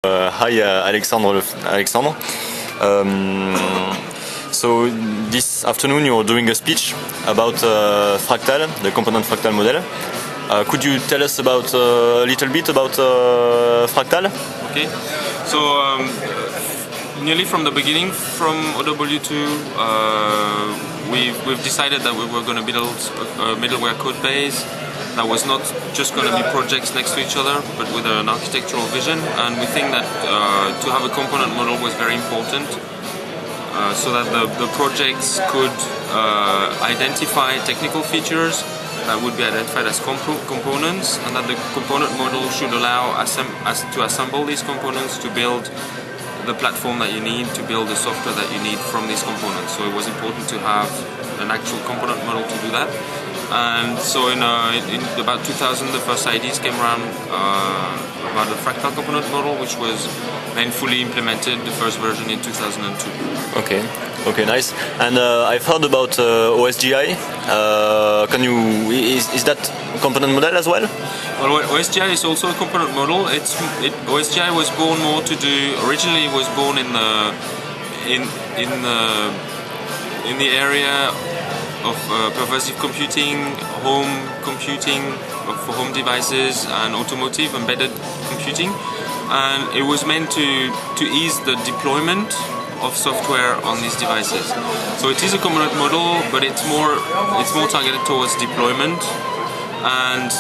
Hi, Alexandre. So this afternoon you're doing a speech about Fractal, the component Fractal model. Could you tell us about a little bit about Fractal? Okay. So nearly from the beginning, from OW2, we've decided that we were going to build a middleware code base that was not just going to be projects next to each other, but with an architectural vision. And we think that to have a component model was very important, so that the projects could identify technical features that would be identified as components, and that the component model should allow us to assemble these components to build the platform that you need to build the software that you need from these components. So it was important to have an actual component model to do that. And so in about 2000, the first ideas came around about the Fractal component model, which was then fully implemented, the first version in 2002. Okay, nice. And I've heard about OSGI. Is that component model as well? Well, OSGI is also a component model. OSGI was born more to do. Originally, it was born in the area of pervasive computing, home computing for home devices, and automotive embedded computing. And it was meant to ease the deployment of software on these devices. So it is a component model, but it's more targeted towards deployment. And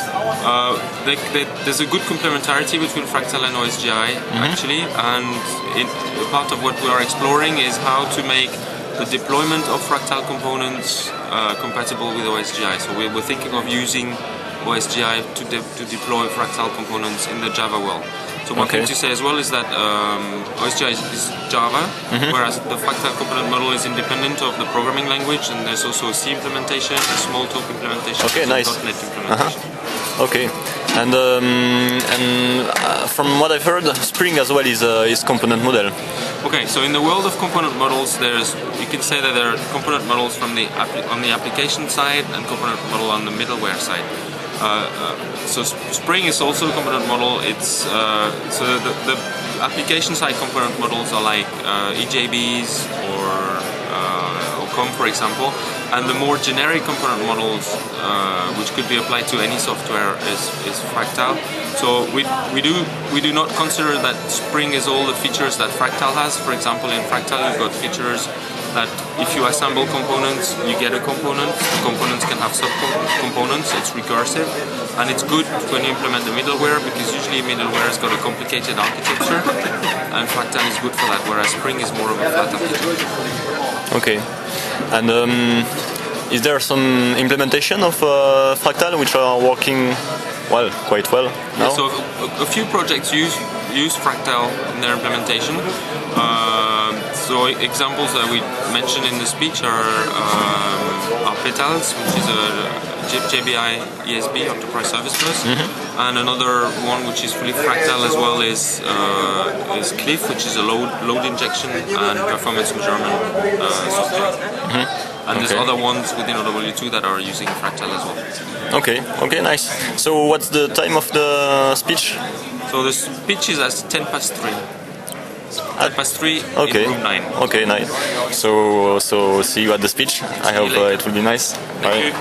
there's a good complementarity between Fractal and OSGI, actually. And part of what we are exploring is how to make the deployment of Fractal components compatible with OSGI. So we're thinking of using OSGI to deploy Fractal components in the Java world. So one thing to say as well is that OSGI is Java, whereas the Fractal component model is independent of the programming language, and there's also a C implementation, a Smalltalk implementation, nice. .NET implementation. Okay, and from what I've heard, Spring as well is component model. Okay, so in the world of component models, you can say that there are component models on the application side and component model on the middleware side. So Spring is also a component model. It's so the application side component models are like EJBs or COM, for example, and the more generic component models, which could be applied to any software, is Fractal. So we do not consider that Spring is all the features that Fractal has. For example, in Fractal you've got features that if you assemble components, you get a component. The components can have sub-components, it's recursive, and it's good when you implement the middleware, because usually middleware has got a complicated architecture, and Fractal is good for that, whereas Spring is more of a flat architecture. Okay, and is there some implementation of Fractal which are working quite well now? Yeah, so a few projects use Fractal in their implementation. So examples that we mentioned in the speech are Petals, which is a JBI ESB enterprise service bus, and another one which is fully Fractal as well is Cliff, which is a load injection and performance measurement software. And there's other ones within OW2 that are using Fractal as well. Okay, nice. So what's the time of the speech? So the speech is at 3:10. 3:10 in room 9. Okay, nice. So see you at the speech. I hope it will be nice. Thank you.